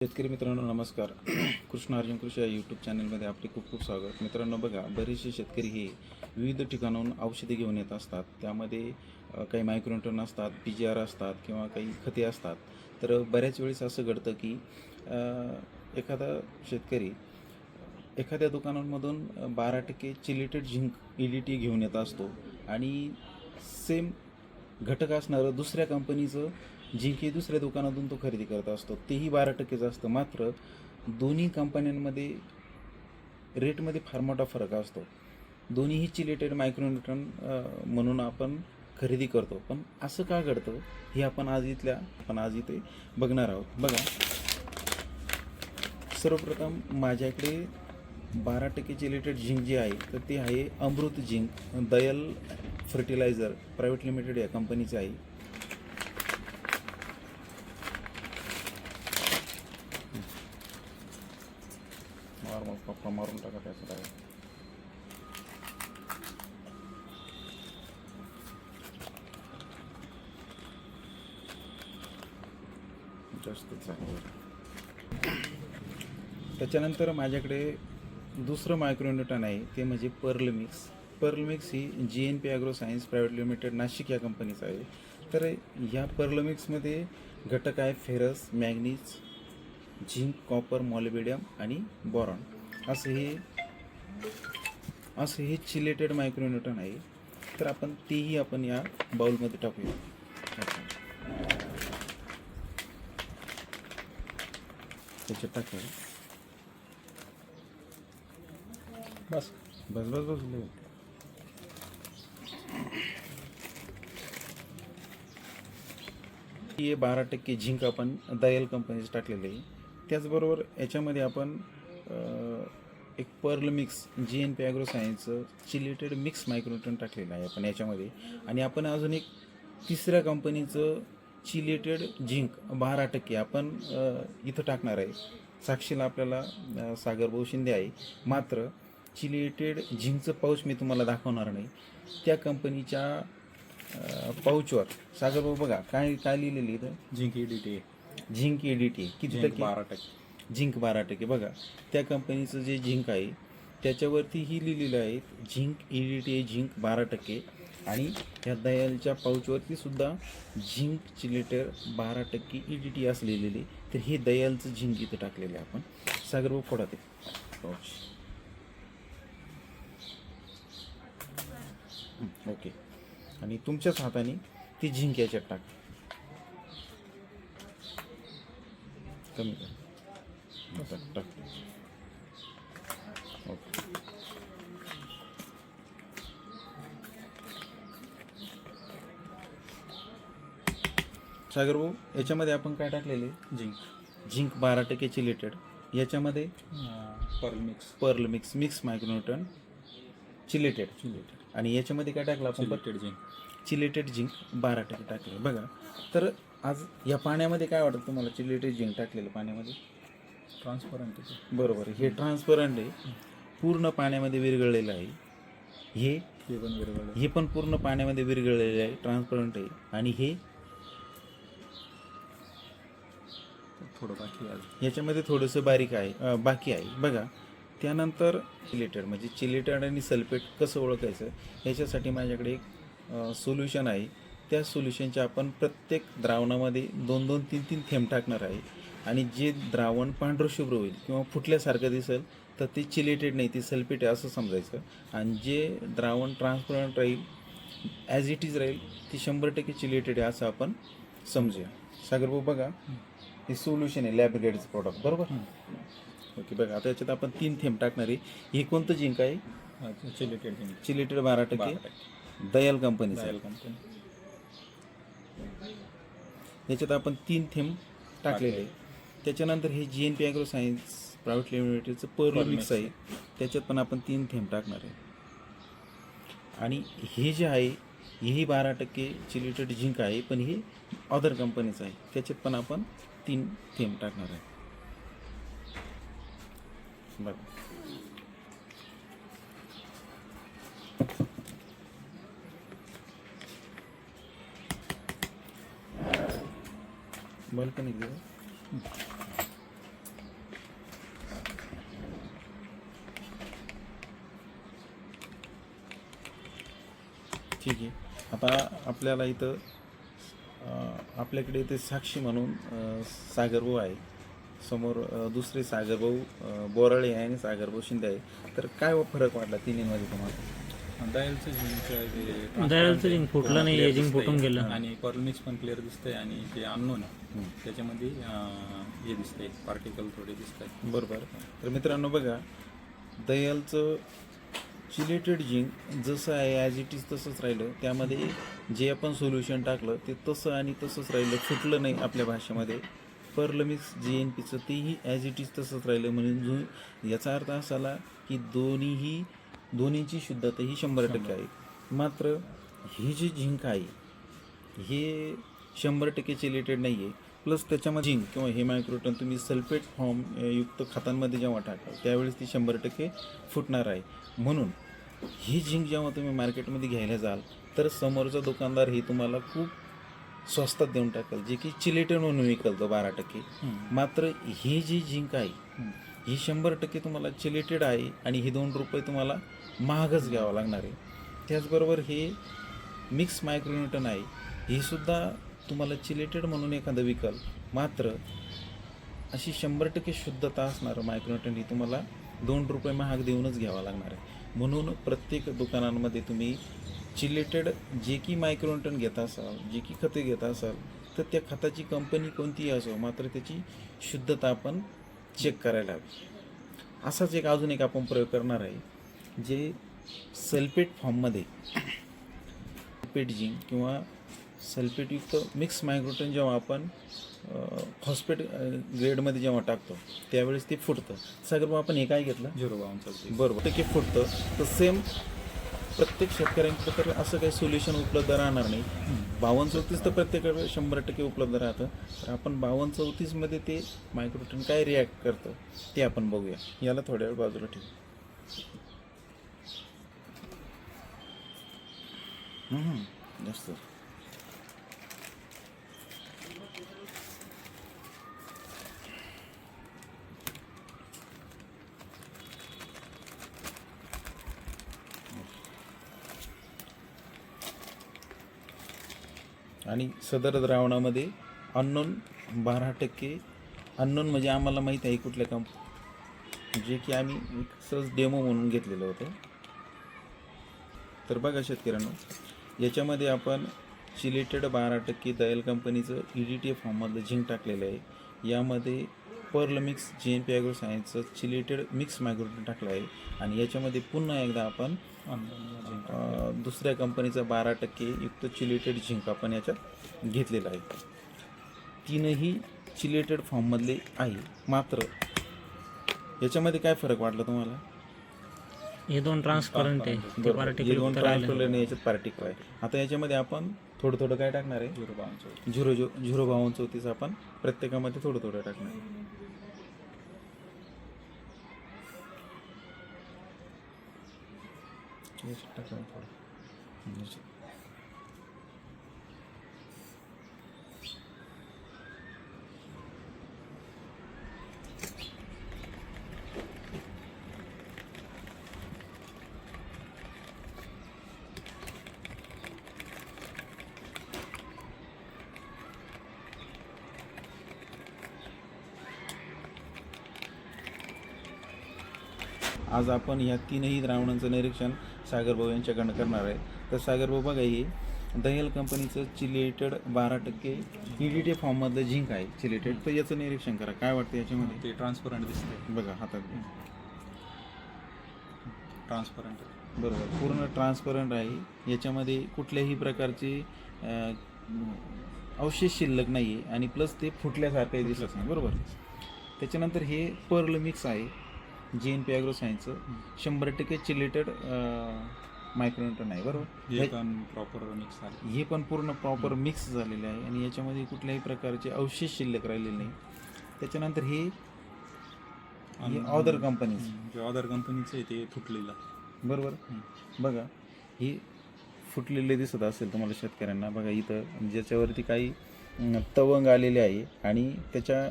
शेतकरी मित्रांनो नमस्कार. कृष्ण अर्जुन कृषी या यूट्यूब चॅनलमध्ये आपले खूप खूप स्वागत. मित्रांनो बघा, बरेचसे शेतकरी हे विविध ठिकाणाहून औषधे घेऊन येत असतात. त्यामध्ये काही मायक्रोन्यूट्रन असतात, PGR असतात किंवा काही खते असतात. तर बऱ्याच वेळेस असं घडतं की एखादा शेतकरी एखाद्या दुकानांमधून 12% चिलेटेड झिंक EDT घेऊन येत असतो आणि सेम घटक असणारं दुसऱ्या कंपनीचं झिंक हे दुसऱ्या दुकानातून तो खरेदी करत असतो. तेही 12%चं असतं. मात्र दोन्ही कंपन्यांमध्ये रेटमध्ये फार मोठा फरक असतो. दोन्हीही चिलेटेड मायक्रोन्यूट्रन म्हणून आपण खरेदी करतो. पण असं का घडतं हे आपण आज इथे बघणार आहोत. बघा, सर्वप्रथम माझ्याकडे 12% चिलेटेड झिंक जे आहे तर ते आहे अमृत झिंक, दयल फर्टिलायझर प्रायव्हेट लिमिटेड या कंपनीचे आहे. नॉर्मल पप्पा मारून टाका त्याचं काय जास्तच आहे. त्याच्यानंतर माझ्याकडे दुसरं मायक्रोन्यूट्रन आहे, ते म्हणजे पर्ल मिक्स ही GNP agro science private limited Nashik या कंपनीचं आहे. तर या पर्ल मिक्समध्ये घटक आहे ferrous, manganese, zinc, copper, molybdenum आणि बोरॉन. असं हे चिलेटेड मायक्रोन्यूट्रन आहे. तर आपण तेही या बाउलमध्ये टाकूया. त्याच्यात टाकूया. बस बस बस बस हे 12% झिंक आपण दयल कंपनीचं टाकलेलं आहे. त्याचबरोबर याच्यामध्ये आपण एक पर्ल मिक्स GNP ॲग्रो सायन्सचं चिलेटेड मिक्स मायक्रोन्यूट्रन टाकलेलं आहे आपण याच्यामध्ये. आणि आपण अजून एक तिसऱ्या कंपनीचं चिलेटेड झिंक 12% आपण इथं टाकणार आहे. साक्षीला आपल्याला सागर भाऊ शिंदे आहे. मात्र चिलेटेड झिंकचं पाऊच मी तुम्हाला दाखवणार नाही. त्या कंपनीच्या पाऊचवर सागर भाऊ बघा काय काय लिहिलेलं इथं, झिंक EDT किती टक्के? 12%. झिंक 12% बघा. त्या कंपनीचं जे झिंक आहे त्याच्यावरती ही लिहिलेलं आहे झिंक EDT झिंक 12%. आणि ह्या दयालच्या पाऊचवरती सुद्धा झिंक चिलेटेड 12% EDT असं लिहिलेली. तर हे दयालचं झिंक इथं टाकलेलं आहे आपण. सागर भाऊ फोडा ते पाऊच. ओके. आणि तुमच्याच हाताने ती झिंक याच्यात टाक. कमी कर. टाक. ओके. सागर भाऊ, याच्यामध्ये आपण काय टाकलेले? Zinc 12% chelated. याच्यामध्ये पर्ल मिक्स मायक्रोन्यूट्रन चिलेटेड. आणि याच्यामध्ये काय टाकलं आपण? चिलेटेड झिंक 12% टाकले. बघा, तर आज या पाण्यामध्ये काय वाटतं तुम्हाला? चिलेटेड झिंक टाकलेलं पाण्यामध्ये ट्रान्सपरंट आहे. बरोबर, हे ट्रान्सपरंट आहे, पूर्ण पाण्यामध्ये विरघळलेलं आहे. हे पण पूर्ण पाण्यामध्ये विरघळलेलं आहे, ट्रान्सपरंट आहे. आणि हे थोडं बाकी आहे, याच्यामध्ये थोडंसं बारीक आहे, बाकी आहे. बघा, त्यानंतर चिलेटेड म्हणजे चिलेटेड आणि सल्फेट कसं ओळखायचं याच्यासाठी माझ्याकडे एक सोल्युशन आहे. त्या सोल्युशनचे आपण प्रत्येक द्रावणामध्ये 2-2, 3-3 थेंब टाकणार आहे. आणि जे द्रावण पांढरशुभ्र होईल किंवा फुटल्यासारखं दिसेल तर ते चिलेटेड नाही, ते सल्फेट आहे असं समजायचं. आणि जे द्रावण ट्रान्सपरंट राहील, ॲज इट इज राहील, ते 100% चिलेटेड आहे असं आपण समजूया. सागर भाऊ बघा, हे सोल्युशन आहे लॅब ग्रेडचं प्रॉडक्ट, बरोबर? ओके. बघा, आता याच्यात आपण 3 थेंब टाकणार आहे. हे कोणतं झिंक आहे? चिलेटेड 12%, दयाल कंपनीचं. याच्यात आपण 3 थेंब टाकलेले आहे. त्याच्यानंतर हे GNP ॲग्रो सायन्स प्रायव्हेट लिमिटेडचं पर्ल मिक्स आहे, त्याच्यात पण आपण 3 थेंब टाकणार आहे. आणि हे जे आहे हेही 12% चिलेटेड झिंक आहे, पण हे अदर कंपनीचं आहे, त्याच्यात पण आपण 3 थेंब टाकणार आहे. बघा, बल्कनी ठीक आहे. आता आपल्याला इथं आपल्याकडे इथे साक्षी म्हणून सागरभाऊ आहे. समोर दुसरे सागरभाऊ बोराळे आहे आणि सागरभाऊ शिंदे आहे. तर काय फरक वाटला तिन्हीमध्ये तुम्हाला? डायलचं जिंकचं डायलचं जिंक फुटलं नाही, हे जिंक फुटून गेलं. आणि कॉर्मिक्स पण क्लिअर दिसतंय आणि जे अननोन त्याच्यामध्ये हे दिसतंय, पार्टिकल थोडे दिसत आहेत. बरोबर. तर मित्रांनो बघा, दयालचं चिलेटेड जिंक जसं आहे ॲज इट इज तसंच राहिलं. त्यामध्ये जे आपण सोल्युशन टाकलं ते तसं आणि तसंच राहिलं, फुटलं नाही. आपल्या भाषेमध्ये पर्लमिक्स GNPचं तेही ॲज इट इज तसंच राहिलं. म्हणून याचा अर्थ असा आला की दोन्हीची शुद्धता ही 100% आहे. मात्र हे जे झिंक आहे हे 100% चिलेटेड नाही आहे. प्लस त्याच्यामध्ये झिंक किंवा हे मायक्रोटन तुम्ही सल्फेट फॉर्म युक्त खतांमध्ये जेव्हा टाकाल त्यावेळेस ती 100% फुटणार आहे. म्हणून ही झिंक जेव्हा तुम्ही मार्केटमध्ये घ्यायला जाल तर समोरचा दुकानदार हे तुम्हाला खूप स्वस्तात देऊन टाकेल, जे की चिलेटेड म्हणून विकल तो 12%. मात्र ही जी झिंक आहे ही 100% तुम्हाला चिलेटेड आहे आणि हे 2 रुपये तुम्हाला महागच घ्यावं लागणार आहे. त्याचबरोबर हे मिक्स मायक्रोन्यूटन आहे, हे सुद्धा तुम्हाला चिलेटेड म्हणून एखादं विकल. मात्र अशी 100% शुद्धता असणारं मायक्रोन्यूटन ही तुम्हाला 2 रुपये महाग देऊनच घ्यावं लागणार आहे. म्हणून प्रत्येक दुकानांमध्ये तुम्ही चिलेटेड जे की मायक्रोन्यूटन घेत असाल, जे की खते घेत असाल, तर त्या खताची कंपनी कोणतीही असो, मात्र त्याची शुद्धता आपण चेक करायला हवी. असाच अजून एक आपण प्रयोग करणार आहे, जे सल्फेट फॉर्ममध्ये सल्फेट झिंक किंवा सल्फेटयुक्त मिक्स मायक्रोटन जेव्हा आपण फॉस्फेट ग्रेडमध्ये जेव्हा टाकतो त्यावेळेस ते फुटतं. सागरभाऊ आपण हे काय घेतलं? 052. बरोबर, टक्के फुटतं. तर सेम प्रत्येक शेतकऱ्यांकडे तर असं काही सोल्युशन उपलब्ध राहणार नाही. 52-34 तर प्रत्येकाकडे 100% उपलब्ध राहतं. तर आपण 52-34मध्ये ते मायक्रोटन काय रिॲक्ट करतं ते आपण बघूया. याला थोड्या वेळ बाजूला ठेवू. जास्त आणि सदर द्रावणामध्ये अननोन 12%. अननोन म्हणजे आम्हाला माहीत आहे कुठल्या जे की आम्ही सहज डेमो म्हणून घेतलेलं होतं. तर बघा शेतकऱ्यांनो, याच्यामध्ये आपण चिलेटेड 12% दयाल कंपनीचं EDTA फॉर्ममधलं झिंक टाकलेलं आहे. यामध्ये पर्लमिक्स GNP ॲग्रो सायन्सचं चिलेटेड मिक्स मायक्रोटन टाकलं आहे. आणि याच्यामध्ये पुन्हा एकदा आपण दुसऱ्या कंपनीचा 12% युक्त चिलेटेड झिंक आपण याच्यात घेतलेला आहे. तीनही चिलेटेड फॉर्ममधले आहे. मात्र याच्यामध्ये काय फरक वाटला तुम्हाला? हे 2 ट्रान्सपरंट आहे, ते बरोबर, हे पार्टिकल 2 उत्तर राहिलं. ट्रान्सफर याच्यात पार्टिकल आहे. आता याच्यामध्ये आपण थोडं थोडं काय टाकणार आहे? 052. 0.52 आपण प्रत्येकामध्ये थोडं थोडं टाकणार आहे. आज आपण ह्या तीनही द्रावणांचं निरीक्षण सागरभाऊ यांच्याकडनं करणार आहे. तर सागरभाऊ बघा, हे दयाल कंपनीचं चिलेटेड 12% EDTA फॉर्ममधलं झिंक आहे चिलेटेड. तर याचं निरीक्षण करा, काय वाटतं याच्यामध्ये? ते ट्रान्सपरंट दिसतंय. बघा हातात घ्या. ट्रान्सपरंट बरोबर, पूर्ण ट्रान्सपरंट आहे. याच्यामध्ये कुठल्याही प्रकारचे अवशेष शिल्लक नाही आहे आणि प्लस ते फुटल्यासारखंही दिसत नाही. बरोबर. त्याच्यानंतर हे पर्ल मिक्स आहे GNP ॲग्रो सायन्सचं, 100% चिलेटेड मायक्रोन्यूटन आहे. बरोबर, हे पण प्रॉपर मिक्स झाले. हे पण पूर्ण प्रॉपर मिक्स झालेले आहे आणि याच्यामध्ये कुठल्याही प्रकारचे अवशेष शिल्लक राहिलेले नाही. त्याच्यानंतर हे अदर कंपनीज, जे अदर कंपनीचं आहे ते फुटलेलं. बरोबर. बघा, हे फुटलेले दिसत असेल तुम्हाला शेतकऱ्यांना. बघा इथं ज्याच्यावरती काही तवंग आलेले आहे आणि त्याच्या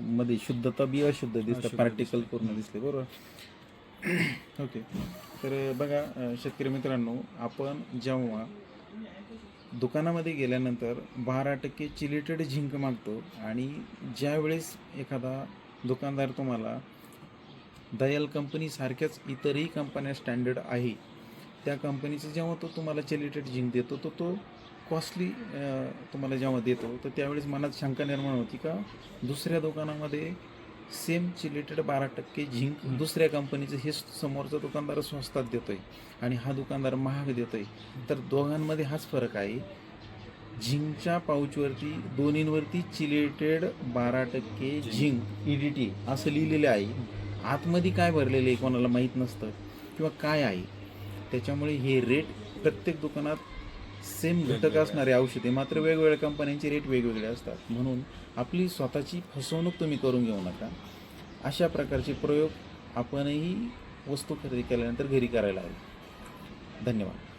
मध्ये शुद्धता बी अशुद्ध दिसतं, पार्टिकल पूर्ण दिसते. बरोबर. ओके. तर बघा शेतकरी मित्रांनो, आपण जेव्हा दुकानामध्ये गेल्यानंतर 12% चिलेटेड झिंक मागतो आणि ज्यावेळेस एखादा दुकानदार तुम्हाला दयाल कंपनीसारख्याच इतरही कंपन्या स्टँडर्ड आहे त्या कंपनीचं जेव्हा तो तुम्हाला चिलेटेड झिंक देतो तो कॉस्टली तुम्हाला जेव्हा देतो तर त्यावेळेस मनात शंका निर्माण होती का दुसऱ्या दुकानामध्ये सेम चिलेटेड 12% झिंक दुसऱ्या कंपनीचं हे समोरचा दुकानदार स्वस्तात देतोय आणि हा दुकानदार महाग देतोय. तर दोघांमध्ये हाच फरक आहे. झिंकच्या पाऊचवरती दोन्हींवरती चिलेटेड 12% झिंक EDT असं लिहिलेलं आहे. आतमध्ये काय भरलेलं आहे कोणाला माहीत नसतं किंवा काय आहे. त्याच्यामुळे हे रेट प्रत्येक दुकानात सेम घटक असणारे औषधे मात्र वेगवेगळ्या कंपन्यांचे रेट वेगवेगळे असतात. म्हणून आपली स्वतःची फसवणूक तुम्ही करून घेऊ नका. अशा प्रकारचे प्रयोग आपणही वस्तू खरेदी केल्यानंतर घरी करायला हवे. धन्यवाद.